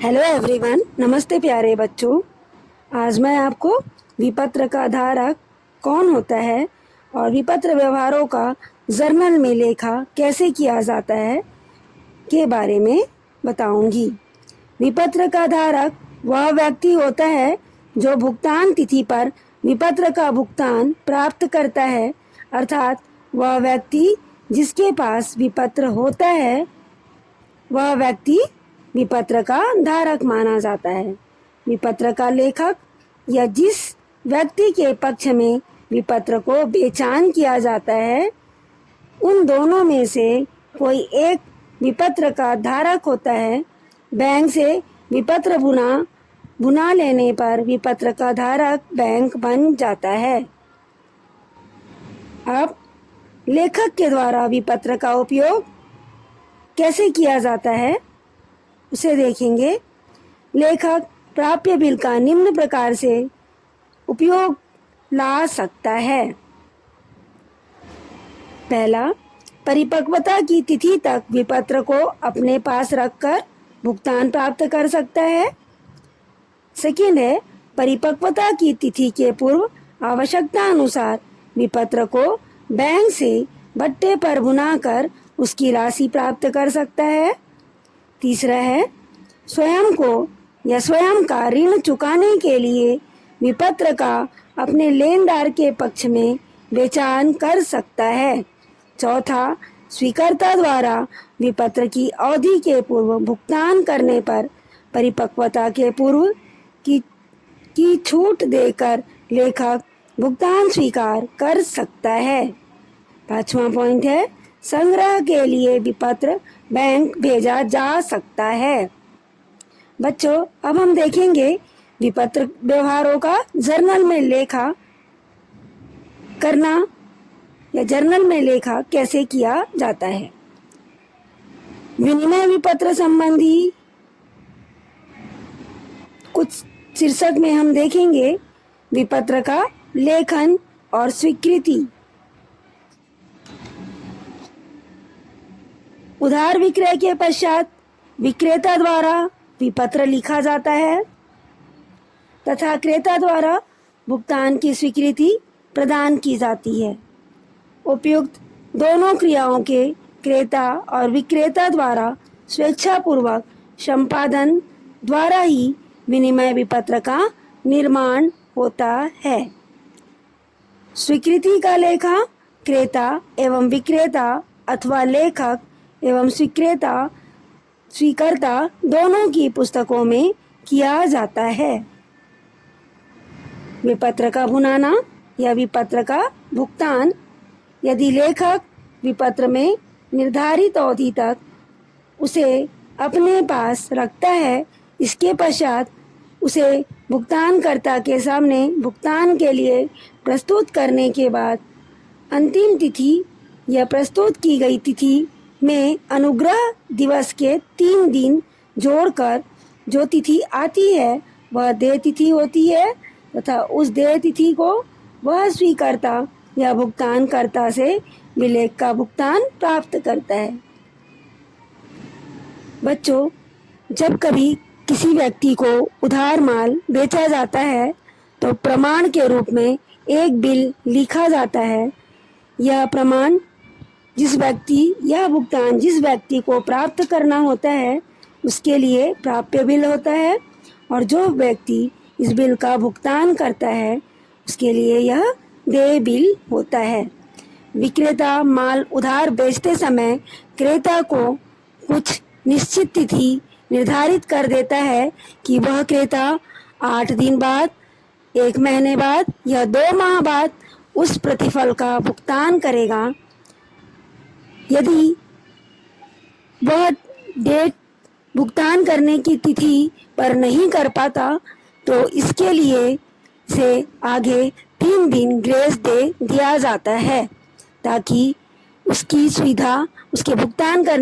Hello everyone, नमस्ते प्यारे बच्चों। आज मैं आपको विपत्र का धारक कौन होता है और विपत्र व्यवहारों का जर्नल में लेखा कैसे किया जाता है के बारे में बताऊंगी। विपत्र का धारक वह व्यक्ति होता है जो भुगतान तिथि पर विपत्र का भुगतान प्राप्त करता है, अर्थात वह व्यक्ति जिसके पास विपत्र होता है वह व्यक्ति विपत्र का धारक माना जाता है। विपत्र का लेखक या जिस व्यक्ति के पक्ष में विपत्र को बेचान किया जाता है, उन दोनों में से कोई एक विपत्र का धारक होता है। बैंक से विपत्र बुना लेने पर विपत्र का धारक बैंक बन जाता है। अब लेखक के द्वारा विपत्र का उपयोग कैसे किया जाता है उसे देखेंगे। लेखक प्राप्य बिल का निम्न प्रकार से उपयोग ला सकता है। पहला, परिपक्वता की तिथि तक विपत्र को अपने पास रखकर भुगतान प्राप्त कर सकता है। सेकेंड है, परिपक्वता की तिथि के पूर्व आवश्यकता अनुसार विपत्र को बैंक से भट्टे पर बुनाकर उसकी राशि प्राप्त कर सकता है। तीसरा है, स्वयं को या स्वयं का ऋण चुकाने के लिए विपत्र का अपने लेनदार के पक्ष में बेचान कर सकता है। चौथा, स्वीकर्ता द्वारा विपत्र की अवधि के पूर्व भुगतान करने पर परिपक्वता के पूर्व की छूट देकर लेखक भुगतान स्वीकार कर सकता है। पांचवा पॉइंट है, संग्रह के लिए विपत्र बैंक भेजा जा सकता है। बच्चों, अब हम देखेंगे विपत्र व्यवहारों का जर्नल में लेखा करना या जर्नल में लेखा कैसे किया जाता है। विनिमय विपत्र संबंधी कुछ शीर्षक में हम देखेंगे विपत्र का लेखन और स्वीकृति। उधार विक्रय के पश्चात विक्रेता द्वारा विपत्र लिखा जाता है तथा क्रेता द्वारा भुगतान की स्वीकृति प्रदान की जाती है। उपयुक्त दोनों क्रियाओं के क्रेता और विक्रेता द्वारा स्वेच्छापूर्वक संपादन द्वारा ही विनिमय विपत्र का निर्माण होता है। स्वीकृति का लेखा क्रेता एवं विक्रेता अथवा लेखक एवं स्वीकर्ता दोनों की पुस्तकों में किया जाता है। विपत्र का भुनाना या विपत्र का भुगतान, यदि लेखक विपत्र में निर्धारित अवधि तक उसे अपने पास रखता है, इसके पश्चात उसे भुगतानकर्ता के सामने भुगतान के लिए प्रस्तुत करने के बाद अंतिम तिथि या प्रस्तुत की गई तिथि में अनुग्रह दिवस के 3 दिन जोड़कर जो तिथि आती है वह देय तिथि होती है तथा उस देय तिथि को वह स्वीकर्ता या भुगतानकर्ता से विलेख का भुगतान प्राप्त करता है। बच्चों, जब कभी किसी व्यक्ति को उधार माल बेचा जाता है तो प्रमाण के रूप में एक बिल लिखा जाता है। यह प्रमाण यह भुगतान जिस व्यक्ति को प्राप्त करना होता है उसके लिए प्राप्य बिल होता है और जो व्यक्ति इस बिल का भुगतान करता है उसके लिए यह देय बिल होता है। विक्रेता माल उधार बेचते समय क्रेता को कुछ निश्चित तिथि निर्धारित कर देता है कि वह क्रेता 8 दिन बाद, 1 महीने बाद या 2 माह बाद उस प्रतिफल का भुगतान करेगा। यदि वह डेट भुगतान करने की तिथि पर नहीं कर पाता तो इसके लिए से आगे 3 दिन ग्रेस डे दिया जाता है ताकि उसकी सुविधा उसके भुगतान करने